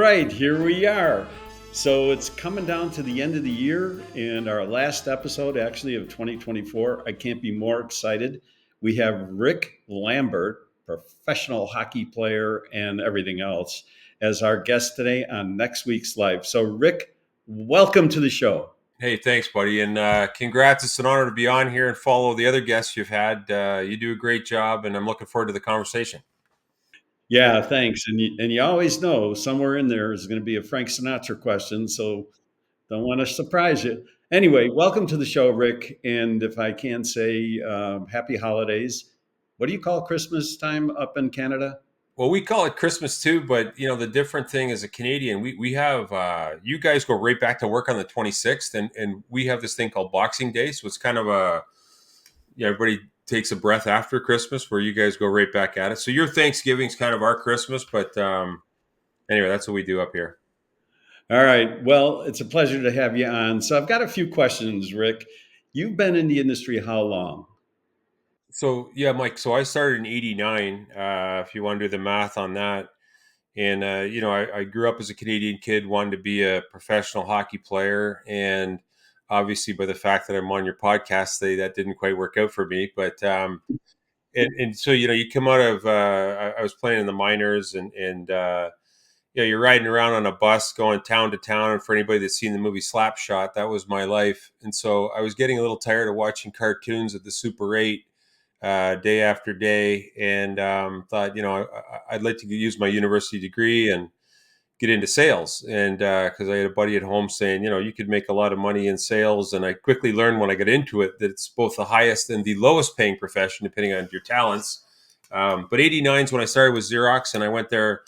right, here we are. So it's coming down to the end of the year and our last episode, actually, of 2024. I can't be more excited. We have Rick Lambert, professional hockey player and everything else, as our guest today on Next Week's Life. So, Rick, welcome to the show. Hey, thanks, buddy. And congrats. It's an honor to be on here and follow the other guests you've had. You do a great job, and I'm looking forward to the conversation. Yeah, thanks. And you always know somewhere in there is going to be a Frank Sinatra question. So don't want to surprise you. Anyway, welcome to the show, Rick. And if I can say happy holidays. What do you call Christmas time up in Canada? Well, we call it Christmas too, but the different thing as a Canadian, we have you guys go right back to work on the 26th, and we have this thing called Boxing Day. So it's kind of everybody takes a breath after Christmas, where you guys go right back at it. So your Thanksgiving's kind of our Christmas, but anyway, that's what we do up here. All right. Well, it's a pleasure to have you on. So I've got a few questions, Rick. You've been in the industry how long? So yeah, Mike. So I started in '89. If you want to do the math on that, and I grew up as a Canadian kid, wanted to be a professional hockey player, and obviously by the fact that I'm on your podcast today, that didn't quite work out for me. But and so you come out of I was playing in the minors, and you're riding around on a bus going town to town. And for anybody that's seen the movie Slapshot, that was my life. And so I was getting a little tired of watching cartoons at the Super 8 day after day, and thought, I'd like to use my university degree and get into sales. And because I had a buddy at home saying, you could make a lot of money in sales. And I quickly learned when I got into it that it's both the highest and the lowest paying profession, depending on your talents. But '89 is when I started with Xerox, and I went there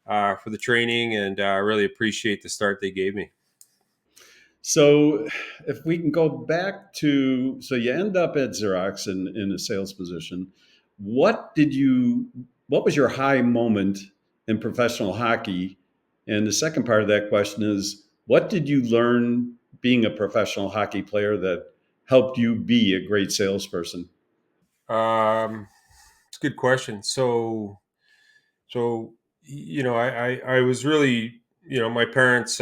for the training, and I really appreciate the start they gave me. So if we can go back to, so you end up at Xerox in a sales position. What was your high moment in professional hockey? And the second part of that question is, what did you learn being a professional hockey player that helped you be a great salesperson? It's a good question. So I was really, my parents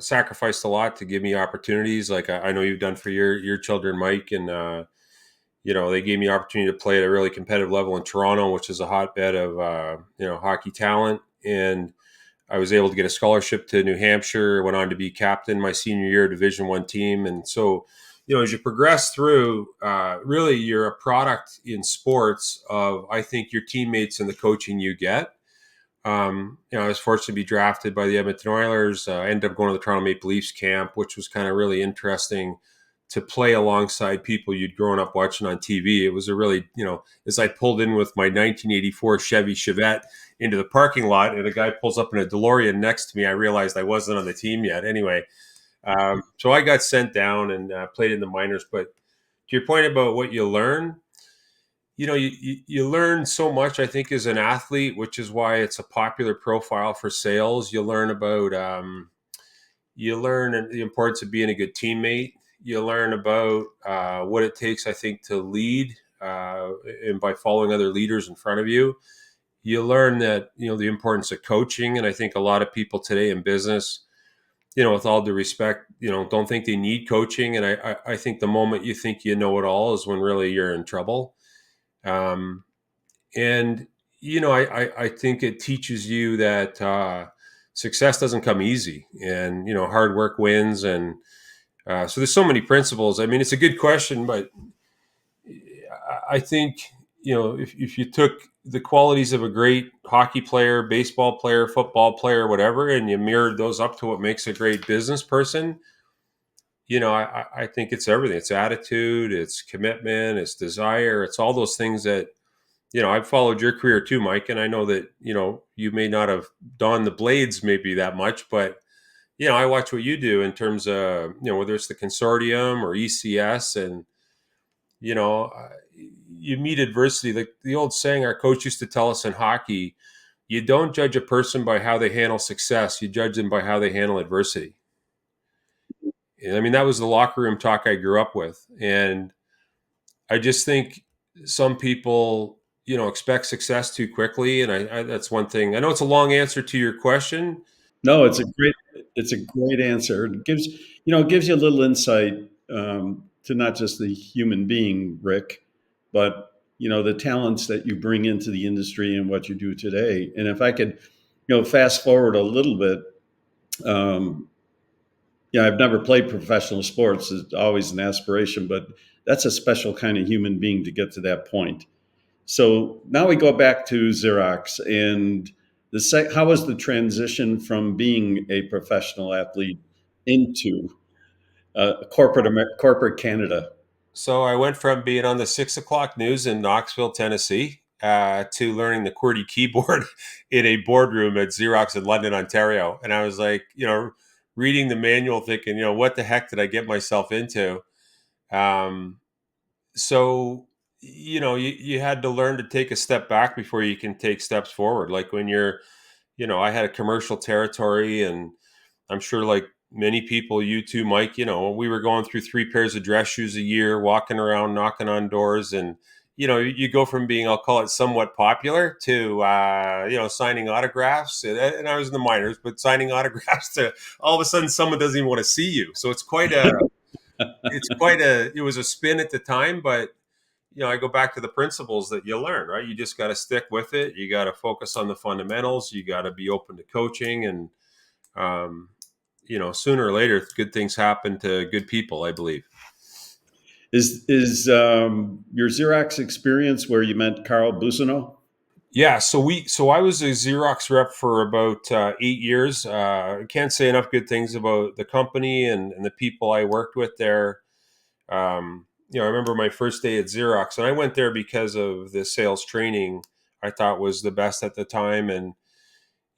sacrificed a lot to give me opportunities, like I know you've done for your children, Mike, and they gave me opportunity to play at a really competitive level in Toronto, which is a hotbed of hockey talent. And I was able to get a scholarship to New Hampshire. Went on to be captain my senior year, Division One team. And so, as you progress through, really you're a product in sports of, I think, your teammates and the coaching you get. I was fortunate to be drafted by the Edmonton Oilers. I ended up going to the Toronto Maple Leafs camp, which was kind of really interesting to play alongside people you'd grown up watching on TV. It was a really, as I pulled in with my 1984 Chevy Chevette into the parking lot, and a guy pulls up in a DeLorean next to me, I realized I wasn't on the team yet. Anyway, so I got sent down and played in the minors. But to your point about what you learn, you learn so much, I think, as an athlete, which is why it's a popular profile for sales. You learn about, you learn the importance of being a good teammate. You learn about what it takes, I think, to lead, and by following other leaders in front of you. You learn that, the importance of coaching. And I think a lot of people today in business, with all due respect, don't think they need coaching. And I think the moment you think you know it all is when really you're in trouble. Um, and I think it teaches you that success doesn't come easy, and hard work wins. And so there's so many principles. I mean, it's a good question, but I think if you took the qualities of a great hockey player, baseball player, football player, whatever, and you mirrored those up to what makes a great business person, I think it's everything. It's attitude, it's commitment, it's desire, it's all those things that I've followed your career too, Mike, and I know that you may not have donned the blades maybe that much, but I watch what you do in terms of whether it's the consortium or ECS, and you know uh, you meet adversity. Like the old saying our coach used to tell us in hockey, you don't judge a person by how they handle success, you judge them by how they handle adversity. And I mean, that was the locker room talk I grew up with, and I just think some people, expect success too quickly. And I that's one thing. I know it's a long answer to your question. No, it's a great answer. It gives it gives you a little insight to not just the human being, Rick, but the talents that you bring into the industry and what you do today. And if I could, fast forward a little bit, um, I've never played professional sports. It's always an aspiration, but that's a special kind of human being to get to that point. So now we go back to Xerox and how was the transition from being a professional athlete into corporate Canada? So I went from being on the 6 o'clock news in Knoxville, Tennessee, to learning the QWERTY keyboard in a boardroom at Xerox in London, Ontario. And I was like, reading the manual, thinking, what the heck did I get myself into? Um, so, you had to learn to take a step back before you can take steps forward. Like when I had a commercial territory, and I'm sure, like many people, you too, Mike, we were going through 3 pairs of dress shoes a year, walking around, knocking on doors. And, you go from being, I'll call it somewhat popular to, signing autographs. And I was in the minors, but signing autographs to all of a sudden someone doesn't even want to see you. So it was a spin at the time, but I go back to the principles that you learn, right? You just got to stick with it. You got to focus on the fundamentals. You got to be open to coaching, and um, sooner or later, good things happen to good people, I believe. Is your Xerox experience where you met Carl Busino? Yeah, so I was a Xerox rep for about 8 years. I can't say enough good things about the company and the people I worked with there. I remember my first day at Xerox, and I went there because of the sales training I thought was the best at the time. And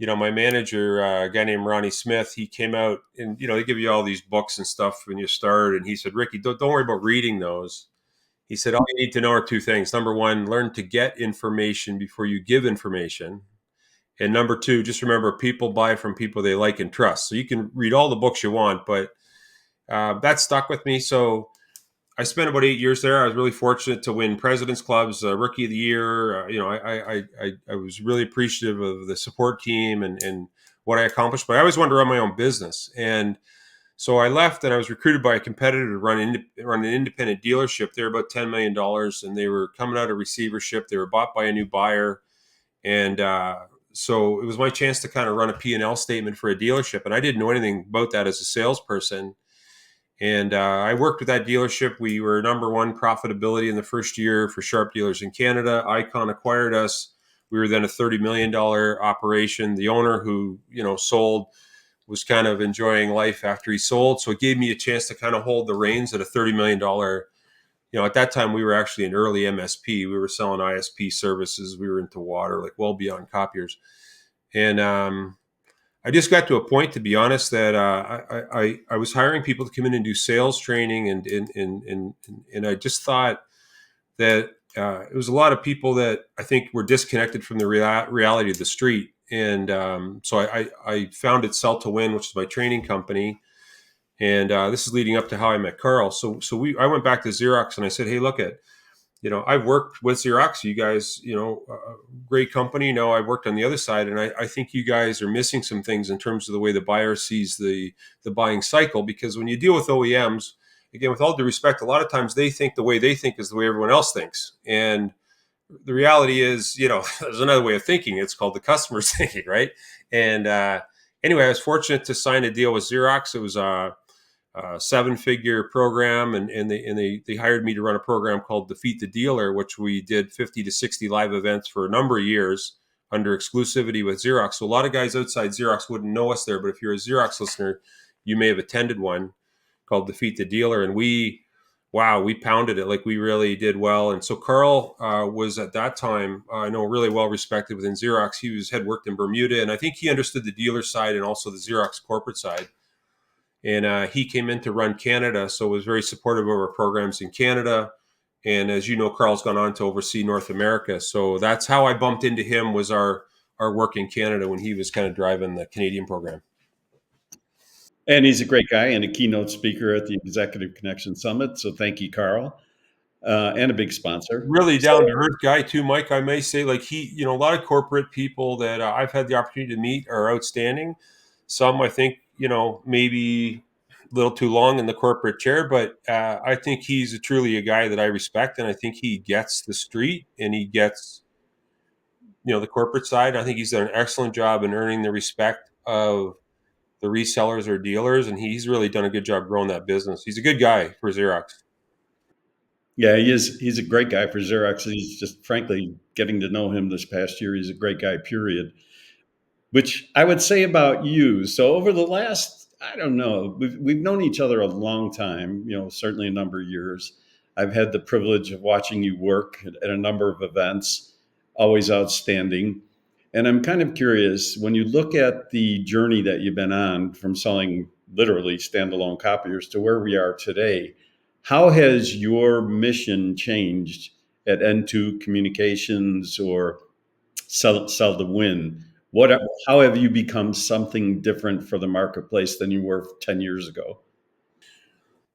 my manager, a guy named Ronnie Smith, he came out, and they give you all these books and stuff when you start. And he said, Ricky, don't worry about reading those. He said, all you need to know are two things. Number one, learn to get information before you give information. And number two, just remember, people buy from people they like and trust. So you can read all the books you want, but that stuck with me. So I spent about 8 years there. I was really fortunate to win President's Club's Rookie of the Year. I was really appreciative of the support team and what I accomplished. But I always wanted to run my own business, and so I left, and I was recruited by a competitor to run an independent dealership. They were about $10 million, and they were coming out of receivership. They were bought by a new buyer, and so it was my chance to kind of run a P&L statement for a dealership. And I didn't know anything about that as a salesperson. And I worked with that dealership. We were number one profitability in the first year for Sharp Dealers in Canada. Icon acquired us. We were then a $30 million operation. The owner who, sold was kind of enjoying life after he sold. So it gave me a chance to kind of hold the reins at a $30 million. At that time, we were actually an early MSP. We were selling ISP services. We were into water, like well beyond copiers. And I just got to a point, to be honest, that I was hiring people to come in and do sales training, and I just thought that it was a lot of people that I think were disconnected from the reality of the street. And so I founded Sell to Win, which is my training company, and this is leading up to how I met Carl. So I went back to Xerox and I said, hey, look at, I've worked with Xerox. You guys, great company. I've worked on the other side, and I think you guys are missing some things in terms of the way the buyer sees the buying cycle. Because when you deal with OEMs, again, with all due respect, a lot of times they think the way they think is the way everyone else thinks. And the reality is, there's another way of thinking. It's called the customer's thinking, right? And anyway, I was fortunate to sign a deal with Xerox. It was a 7-figure program, and they hired me to run a program called Defeat the Dealer, which we did 50 to 60 live events for a number of years under exclusivity with Xerox. So a lot of guys outside Xerox wouldn't know us there, but if you're a Xerox listener, you may have attended one called Defeat the Dealer, and we pounded it. Like, we really did well. And so Carl was at that time, I know, really well respected within Xerox. He had worked in Bermuda, and I think he understood the dealer side and also the Xerox corporate side. And he came in to run Canada, so was very supportive of our programs in Canada. And as you know, Carl's gone on to oversee North America. So that's how I bumped into him, was our work in Canada when he was kind of driving the Canadian program. And he's a great guy and a keynote speaker at the Executive Connection Summit. So thank you, Carl. and a big sponsor. Really down to So earth guy too, Mike. I may say, like a lot of corporate people that I've had the opportunity to meet are outstanding. Some I think, maybe a little too long in the corporate chair, but I think he's truly a guy that I respect, and I think he gets the street and he gets the corporate side. I think he's done an excellent job in earning the respect of the resellers or dealers, and he's really done a good job growing that business. He's a good guy for Xerox. yeah, he is. He's a great guy for Xerox. He's just frankly getting to know him this past year. He's a great guy, period. Which I would say about you. So over the last, I don't know, we've known each other a long time, certainly a number of years. I've had the privilege of watching you work at a number of events, always outstanding. And I'm kind of curious when you look at the journey that you've been on from selling literally standalone copiers to where we are today, how has your mission changed at N2 Communications or sell to win? What? How have you become something different for the marketplace than you were 10 years ago?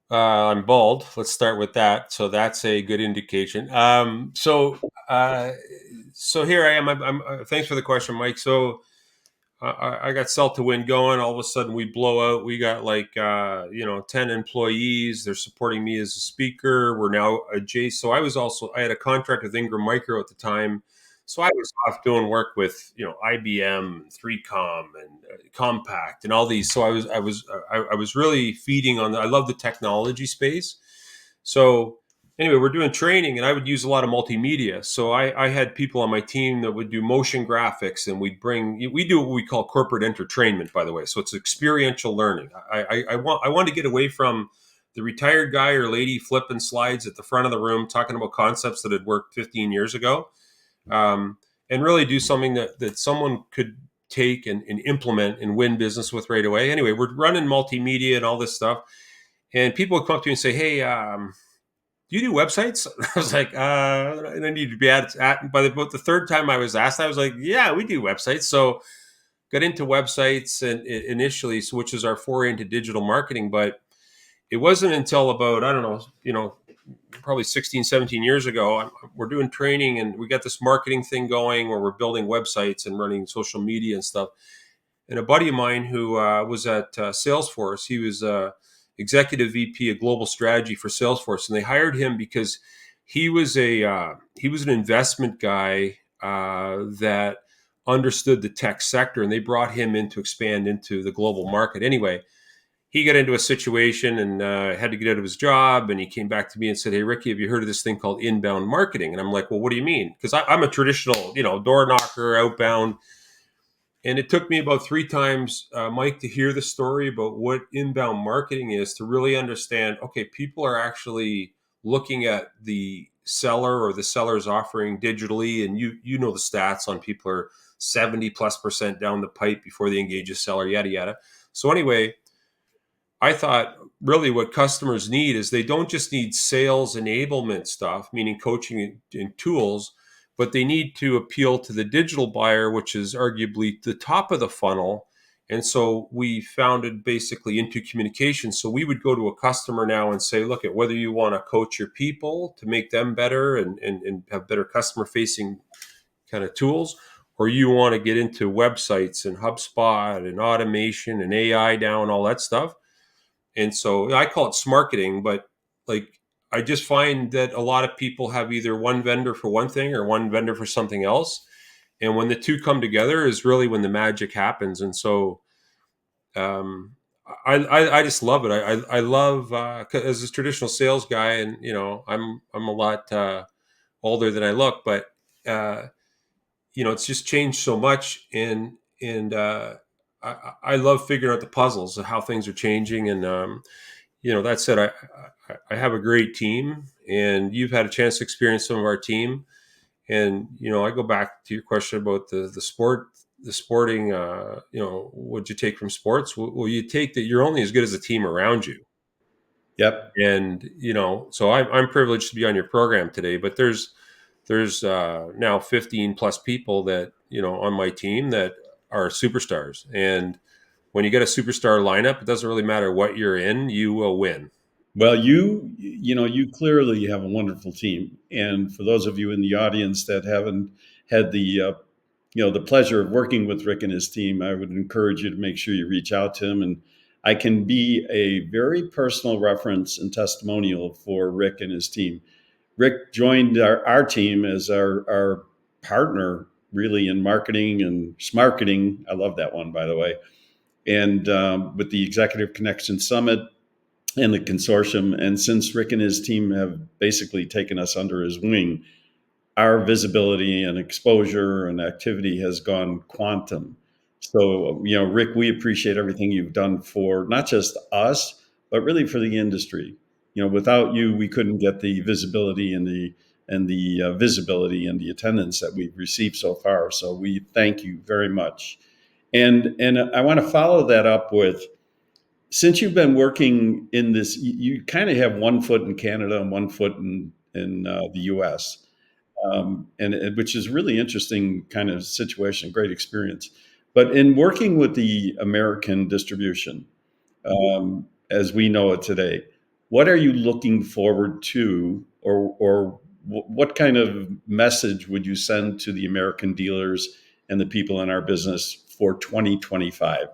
I'm bald. Let's start with that. So that's a good indication. Uh, so here I am. Thanks for the question, Mike. So I got Sell to Win going. All of a sudden, we blow out. We got 10 employees. They're supporting me as a speaker. We're now adjacent. So I had a contract with Ingram Micro at the time. So I was off doing work with IBM, 3Com, and Compact, and all these. So I was really feeding on. I love the technology space. So anyway, we're doing training, and I would use a lot of multimedia. So I had people on my team that would do motion graphics, and we do what we call corporate entertainment, by the way. So it's experiential learning. I want to get away from the retired guy or lady flipping slides at the front of the room talking about concepts that had worked 15 years ago, and really do something that someone could take and implement and win business with right away. Anyway, we're running multimedia and all this stuff, and people would come up to me and say, "Hey, do you do websites?" I was like, and I need to be at by about the third time I was asked, I was like, yeah, we do websites. So got into websites and initially, so which is our foray into digital marketing. But it wasn't until about, I don't know, probably 16, 17 years ago, we're doing training and we got this marketing thing going where we're building websites and running social media and stuff. And a buddy of mine who was at Salesforce, he was executive VP of global strategy for Salesforce, and they hired him because he was an investment guy that understood the tech sector, and they brought him in to expand into the global market. Anyway, he got into a situation and had to get out of his job, and he came back to me and said, "Hey, Ricky, have you heard of this thing called inbound marketing?" And I'm like, "Well, what do you mean?" Because I'm a traditional, door knocker, outbound. And it took me about three times, Mike, to hear the story about what inbound marketing is, to really understand, okay, people are actually looking at the seller or the seller's offering digitally. And you know the stats on people are 70+% down the pipe before they engage a seller, yada, yada. So anyway, I thought really what customers need is they don't just need sales enablement stuff, meaning coaching and tools, but they need to appeal to the digital buyer, which is arguably the top of the funnel. And so we founded basically Into Communication. So we would go to a customer now and say, look, at whether you want to coach your people to make them better and have better customer facing kind of tools, or you want to get into websites and HubSpot and automation and AI down, all that stuff. And so I call it smarketing, but like I just find that a lot of people have either one vendor for one thing or one vendor for something else. And when the two come together is really when the magic happens. And so um, I just love it. I love as a traditional sales guy, and I'm a lot older than I look, but uh, it's just changed so much, and I love figuring out the puzzles of how things are changing. And that said, I have a great team, and you've had a chance to experience some of our team. And I go back to your question about the sporting. What'd you take from sports? Well, you take that you're only as good as the team around you. Yep. And so I'm privileged to be on your program today. But there's now 15 plus people that on my team that are superstars, and when you get a superstar lineup, it doesn't really matter what you're in, you will win. Well, you clearly have a wonderful team, and for those of you in the audience that haven't had the pleasure of working with Rick and his team, I would encourage you to make sure you reach out to him. And I can be a very personal reference and testimonial for Rick and his team. Rick joined our team as our partner, really, in marketing and smarketing. I love that one, by the way. And with the Executive Connection Summit and the consortium. And since Rick and his team have basically taken us under his wing, our visibility and exposure and activity has gone quantum. So, Rick, we appreciate everything you've done for not just us, but really for the industry. Without you, we couldn't get the visibility and the visibility and the attendance that we've received so far. So we thank you very much. And I want to follow that up with, since you've been working in this, you kind of have one foot in Canada and one foot in the U.S., which is really interesting kind of situation, great experience. But in working with the American distribution, as we know it today, what are you looking forward to, or what kind of message would you send to the American dealers and the people in our business for 2025?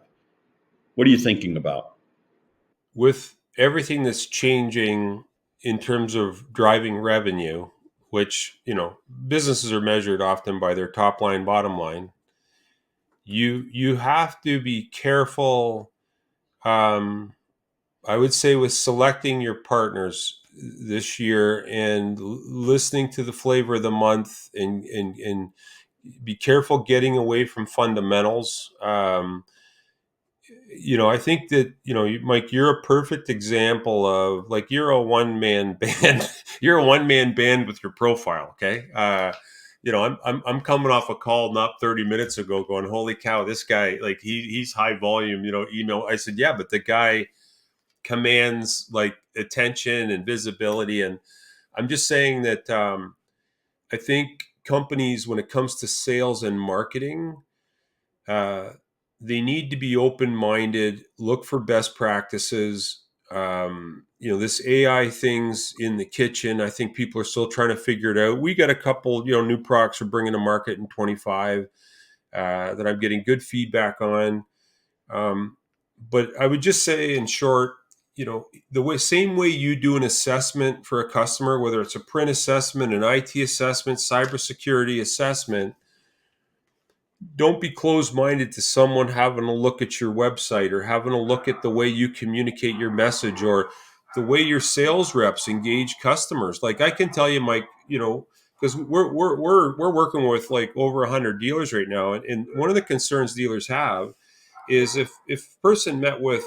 What are you thinking about? With everything that's changing in terms of driving revenue, which, businesses are measured often by their top line, bottom line, you have to be careful. I would say with selecting your partners this year and listening to the flavor of the month, and be careful getting away from fundamentals. I think that, Mike, you're a perfect example of, like, you're a one man band. You're a one man band with your profile. Okay. I'm coming off a call not 30 minutes ago going, holy cow, this guy, like, he's high volume, email. I said, yeah, but the guy commands, like, attention and visibility. And I'm just saying that, I think companies, when it comes to sales and marketing, uh, they need to be open-minded, look for best practices. This AI things in the kitchen, I think people are still trying to figure it out. We got a couple, new products we're bringing to market in 25 that I'm getting good feedback on. Um, but I would just say, in short, same way you do an assessment for a customer, whether it's a print assessment, an IT assessment, cybersecurity assessment, don't be closed-minded to someone having a look at your website, or having a look at the way you communicate your message, or the way your sales reps engage customers. Like, I can tell you, Mike, because we're working with, like, over 100 dealers right now, and one of the concerns dealers have is, if person met with,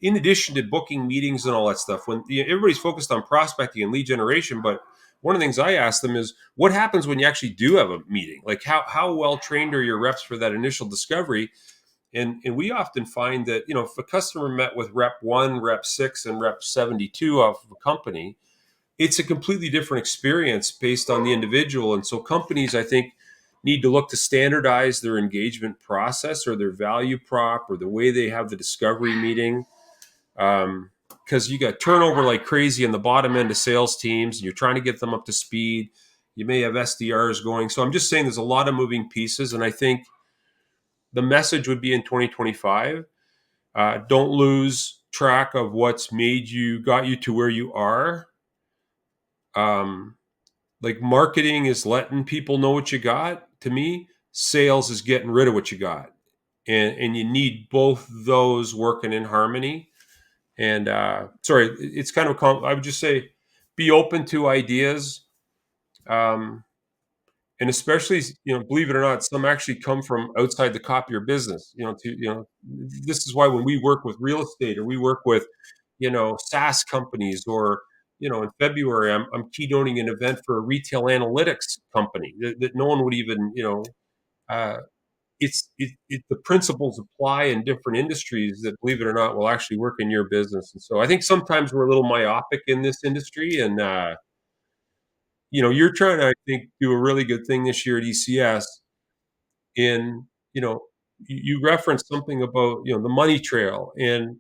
in addition to booking meetings and all that stuff, when everybody's focused on prospecting and lead generation, but one of the things I ask them is, what happens when you actually do have a meeting? Like, how well trained are your reps for that initial discovery? And we often find that, if a customer met with rep 1, rep 6, and rep 72 of a company, it's a completely different experience based on the individual. And so companies, I think, need to look to standardize their engagement process, or their value prop, or the way they have the discovery meeting. Because you got turnover like crazy in the bottom end of sales teams, and you're trying to get them up to speed. You may have SDRs going. So I'm just saying, there's a lot of moving pieces. And I think the message would be, in 2025, don't lose track of what's got you to where you are. Like, marketing is letting people know what you got. To me, sales is getting rid of what you got. And you need both those working in harmony. And sorry, it's kind of, I would just say, be open to ideas. Um, and especially, believe it or not, some actually come from outside the copier business. This is why, when we work with real estate, or we work with, SaaS companies, or, in February, I'm keynoting an event for a retail analytics company that no one would even, uh, the principles apply in different industries that, believe it or not, will actually work in your business. And so I think sometimes we're a little myopic in this industry. And, you're trying to, I think, do a really good thing this year at ECS. In, you referenced something about, the money trail. And,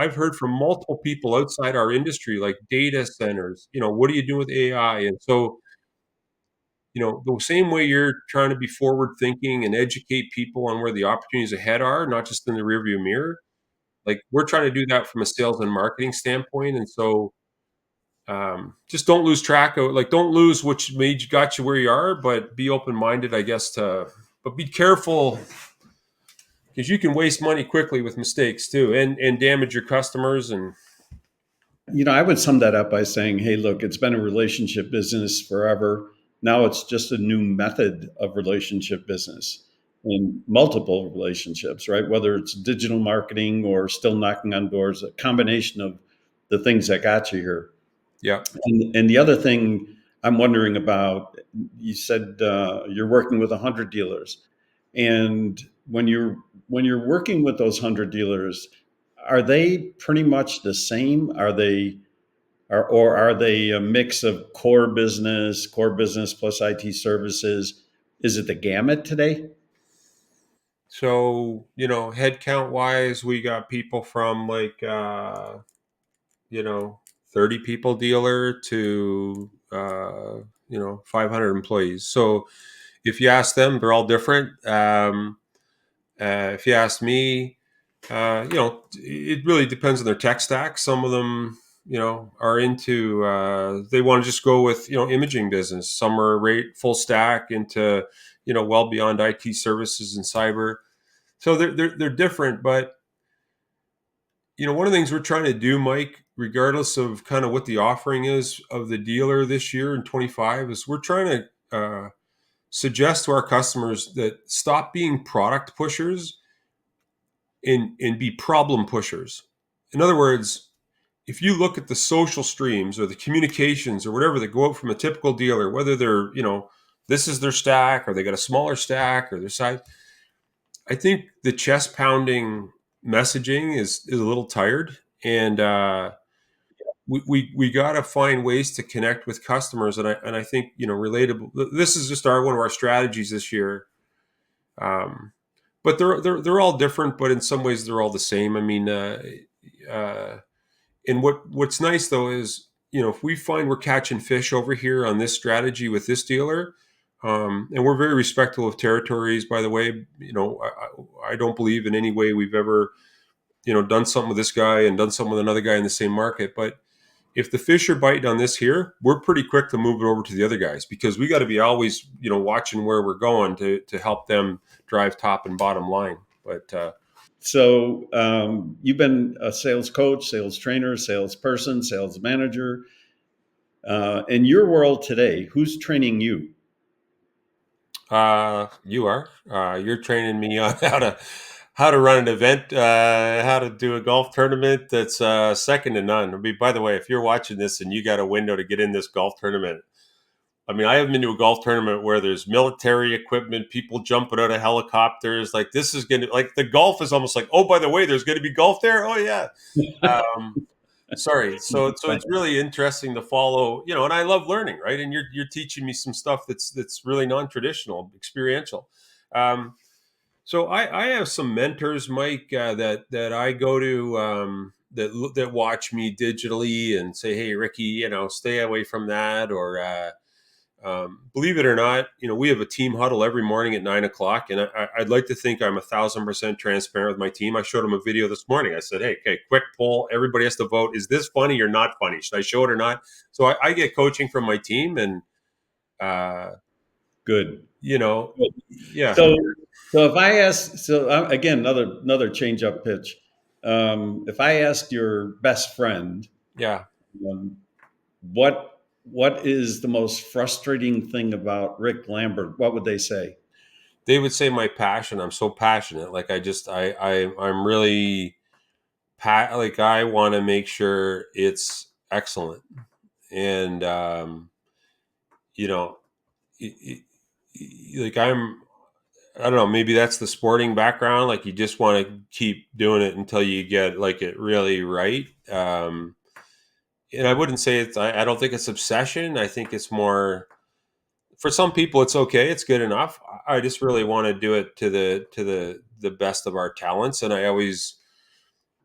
I've heard from multiple people outside our industry, like data centers, what are you doing with AI? And so, the same way you're trying to be forward thinking and educate people on where the opportunities ahead are, not just in the rearview mirror, like we're trying to do that from a sales and marketing standpoint. And so, just don't lose track of, like, don't lose what made you got you where you are, but be open minded, I guess, but be careful because you can waste money quickly with mistakes too, and damage your customers. And I would sum that up by saying, hey, look, it's been a relationship business forever. Now it's just a new method of relationship business and multiple relationships, right? Whether it's digital marketing or still knocking on doors, a combination of the things that got you here. yeah. And the other thing I'm wondering about, you said you're working with 100 dealers. And when you're working with those 100 dealers, are they pretty much the same? Or are they a mix of core business plus IT services? Is it the gamut today? So, headcount wise, we got people from like, you know, 30 people dealer to, 500 employees. So if you ask them, they're all different. If you ask me, it really depends on their tech stack. Some of them, are into, they want to just go with, imaging business. Some are rate full stack into, well beyond IT services and cyber. So they're different, but one of the things we're trying to do, Mike, regardless of kind of what the offering is of the dealer this year in 25, is we're trying to suggest to our customers that stop being product pushers and be problem pushers. In other words, if you look at the social streams or the communications or whatever that go out from a typical dealer, whether they're, this is their stack or they got a smaller stack or their size, I think the chest pounding messaging is a little tired. And we got to find ways to connect with customers. And I think, relatable, this is just one of our strategies this year. Um, but they're all different, but in some ways they're all the same. I mean, uh, and what's nice though is, if we find we're catching fish over here on this strategy with this dealer, and we're very respectful of territories, by the way, I don't believe in any way we've ever, done something with this guy and done something with another guy in the same market. But if the fish are biting on this here, we're pretty quick to move it over to the other guys because we got to be always, watching where we're going to help them drive top and bottom line. But So you've been a sales coach, sales trainer, salesperson, sales manager. In your world today, who's training you? you are, you're training me on how to run an event, how to do a golf tournament that's second to none. I mean, by the way, if you're watching this and you got a window to get in this golf tournament, I mean, I haven't been to a golf tournament where there's military equipment, people jumping out of helicopters. Like this is going to, like, the golf is almost like, oh, by the way, there's going to be golf there. Oh yeah. Um, Sorry. So it's really interesting to follow, and I love learning, right? And you're teaching me some stuff that's really non-traditional, experiential. Um, so I have some mentors, Mike, that I go to, that watch me digitally and say, hey, Ricky, stay away from that, or believe it or not, we have a team huddle every morning at 9 o'clock, and I'd like to think I'm 1,000% transparent with my team. I showed them a video this morning. I said, "Hey, okay, quick poll. Everybody has to vote. Is this funny or not funny? Should I show it or not?" So I get coaching from my team, and uh, Good. you know, Good. yeah, So, so if I ask, again, another change up pitch. If I asked your best friend, yeah. um, what is the most frustrating thing about Rick Lambert, what would they say? They would say my passion. I'm so passionate. Like I'm really like I want to make sure it's excellent, and you know, like I don't know, maybe that's the sporting background. Like you just want to keep doing it until you get like it really right. And I wouldn't say I don't think it's obsession. I think it's more, for some people it's okay. It's good enough. I just really want to do it to the best of our talents. And I always,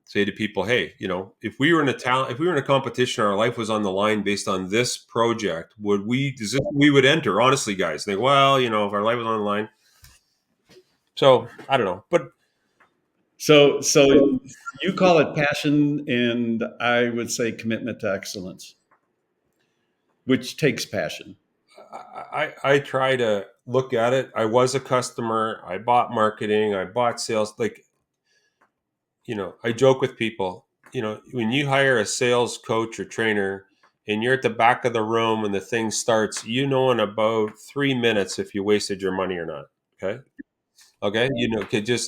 say to people, hey, if we were in a competition, our life was on the line based on this project, does this we would enter? Honestly, guys, think, well, if our life was on the line. So I don't know, but So you call it passion, and I would say commitment to excellence, which takes passion. I try to look at it. I was a customer. I bought marketing. I bought sales. Like, I joke with people, when you hire a sales coach or trainer and you're at the back of the room and the thing starts, in about 3 minutes if you wasted your money or not. Okay. Okay. Okay.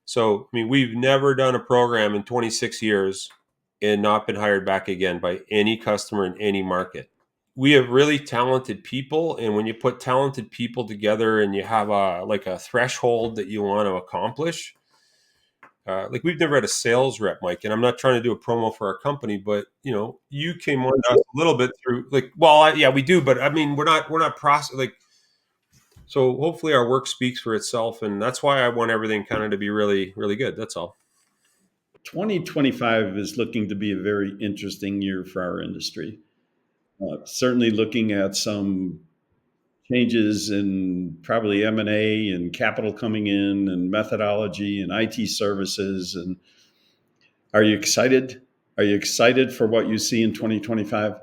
So, I mean, we've never done a program in 26 years and not been hired back again by any customer in any market. We have really talented people, and when you put talented people together and you have a threshold that you want to accomplish, like we've never had a sales rep, Mike, and I'm not trying to do a promo for our company, but you came on us a little bit through, like, well, yeah, we do, but I mean, we're not process like. So hopefully our work speaks for itself, and that's why I want everything kind of to be really, really good. That's all. 2025 is looking to be a very interesting year for our industry. Certainly looking at some changes in probably M&A and capital coming in and methodology and IT services. And are you excited? Are you excited for what you see in 2025?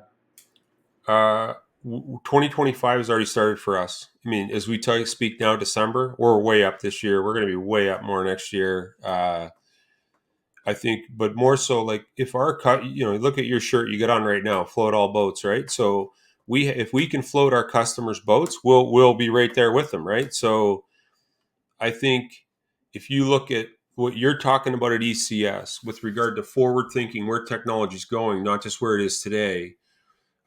Uh, 2025 has already started for us. I mean, as we speak now, December, we're way up this year. We're going to be way up more next year. I think, but more so, like if look at your shirt you got on right now, float all boats, right? So if we can float our customers' boats, we'll be right there with them, right? So I think if you look at what you're talking about at ECS with regard to forward thinking, where technology is going, not just where it is today,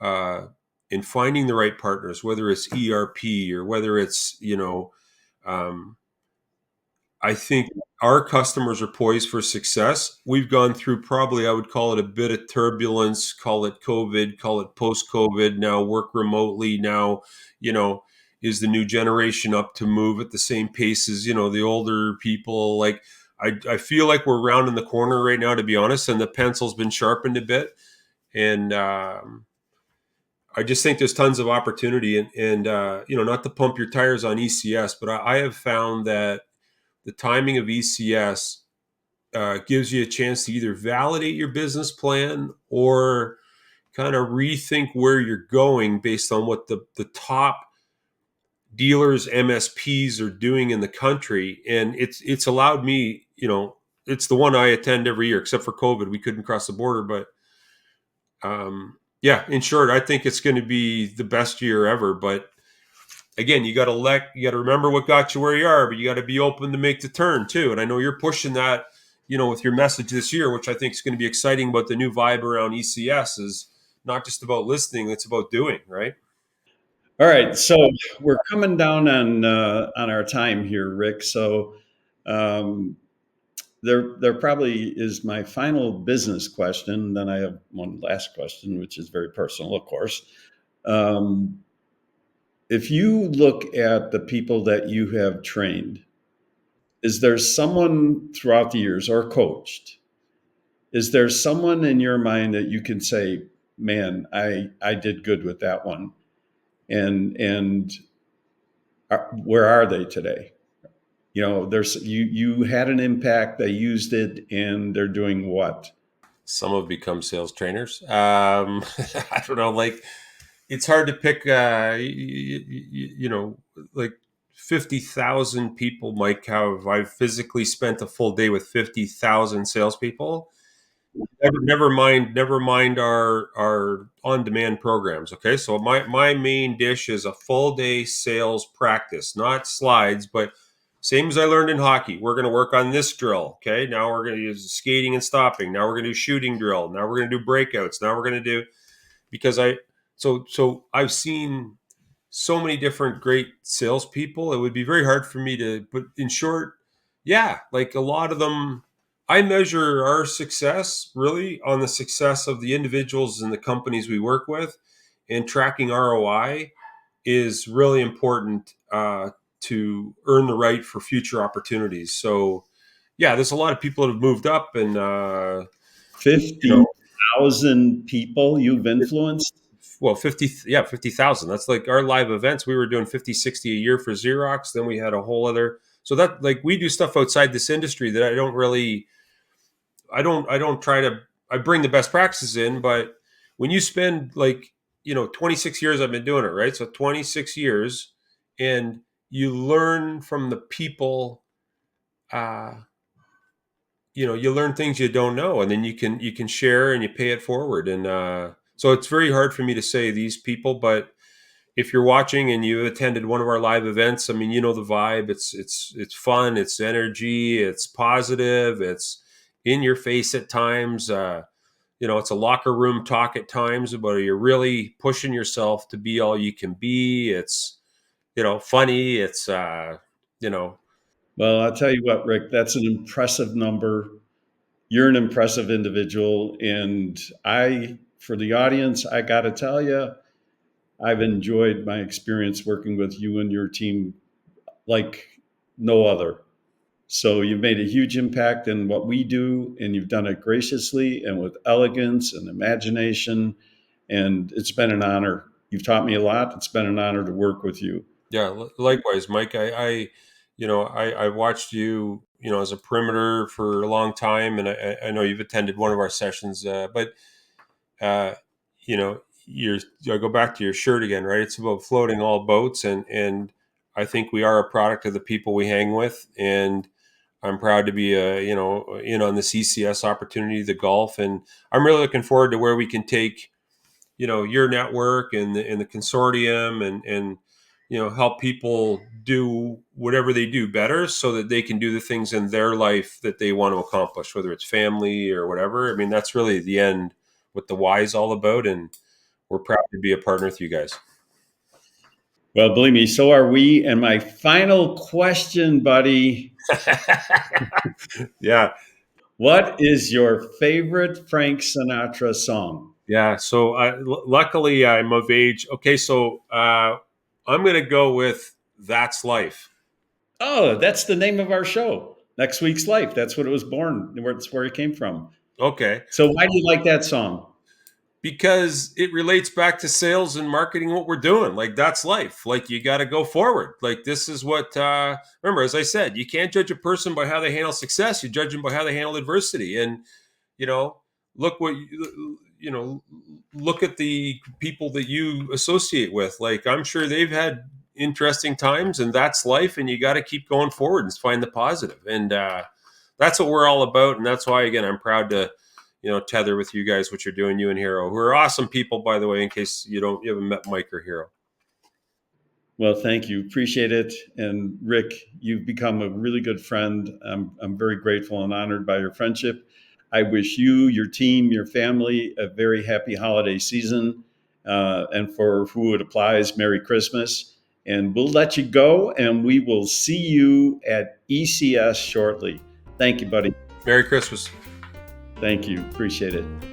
uh, in finding the right partners, whether it's ERP or whether it's um, I think our customers are poised for success. We've gone through probably, I would call it a bit of turbulence, call it COVID, call it post COVID, now work remotely. Now, you know, is the new generation up to move at the same pace as, the older people? Like, I feel like we're rounding the corner right now, to be honest, and the pencil's been sharpened a bit. And I just think there's tons of opportunity. And not to pump your tires on ECS, but I have found that the timing of ECS gives you a chance to either validate your business plan or kind of rethink where you're going based on what the top dealers, MSPs are doing in the country. And it's allowed me, it's the one I attend every year, except for COVID. We couldn't cross the border. But yeah, in short, I think it's going to be the best year ever. But again, you got to remember what got you where you are, but you got to be open to make the turn too. And I know you're pushing that, with your message this year, which I think is going to be exciting about the new vibe around ECS is not just about listening, it's about doing, right? All right, so we're coming down on our time here, Rick. So um, there probably is my final business question. Then I have one last question, which is very personal, of course. Um, if you look at the people that you have trained, is there someone throughout the years or coached? Is there someone in your mind that you can say, "Man, I did good with that one," and where are they today? There's you had an impact. They used it, and they're doing what? Some have become sales trainers. I don't know, like it's hard to pick, like 50,000 people might have, I've physically spent a full day with 50,000 salespeople. Never mind our on-demand programs. Okay, so my main dish is a full day sales practice, not slides, but same as I learned in hockey. We're going to work on this drill. Okay, now we're going to use skating and stopping. Now we're going to do shooting drill. Now we're going to do breakouts. Now we're going to do because so I've seen so many different great salespeople. It would be very hard for me to, but in short, yeah, like a lot of them, I measure our success really on the success of the individuals and the companies we work with, and tracking ROI is really important to earn the right for future opportunities. So, yeah, there's a lot of people that have moved up, and you know, 50,000 people you've influenced? well, 50, yeah, 50,000. That's like our live events. We were doing 50, 60 a year for Xerox. Then we had a whole other, so that, like, we do stuff outside this industry that I don't try to, I bring the best practices in, but when you spend, like, 26 years I've been doing it, right? So 26 years, and you learn from the people, uh, you learn things you don't know, and then you can share and you pay it forward. And so it's very hard for me to say these people, but if you're watching and you attended one of our live events, I mean, you know the vibe. It's fun, it's energy, it's positive, it's in your face at times. It's a locker room talk at times, but you're really pushing yourself to be all you can be. It's funny. It's you know Well, I'll tell you what, Rick, that's an impressive number. You're an impressive individual. And for the audience, I got to tell you, I've enjoyed my experience working with you and your team like no other. So you've made a huge impact in what we do, and you've done it graciously and with elegance and imagination. And it's been an honor. You've taught me a lot. It's been an honor to work with you. Yeah, likewise, Mike. I watched you, as a perimeter for a long time, and I know you've attended one of our sessions. But uh, I go back to your shirt again, right? It's about floating all boats, and I think we are a product of the people we hang with, and I'm proud to be, in on the CCS opportunity, the golf, and I'm really looking forward to where we can take, your network and the consortium, and help people do whatever they do better, so that they can do the things in their life that they want to accomplish, whether it's family or whatever. I mean, that's really the end, what the why is all about, and we're proud to be a partner with you guys. Well, believe me, so are we. And my final question, buddy, Yeah. what is your favorite Frank Sinatra song? Yeah. So luckily I'm of age. Okay. So I'm going to go with That's Life. Oh, that's the name of our show. Next Week's Life. That's what it was born. That's where it came from. Okay. So why do you like that song? Because it relates back to sales and marketing, what we're doing. Like, that's life. Like, you got to go forward. Like, this is what, remember, as I said, you can't judge a person by how they handle success. You judge them by how they handle adversity. And, you know, look what, look at the people that you associate with. Like, I'm sure they've had interesting times, and that's life. And you got to keep going forward and find the positive. And that's what we're all about. And that's why, again, I'm proud to, tether with you guys, what you're doing, you and Hero, who are awesome people, by the way, in case you haven't met Mike or Hero. Well, thank you. Appreciate it. And Rick, you've become a really good friend. I'm very grateful and honored by your friendship. I wish you, your team, your family a very happy holiday season. And for who it applies, Merry Christmas. And we'll let you go, and we will see you at ECS shortly. Thank you, buddy. Merry Christmas. Thank you. Appreciate it.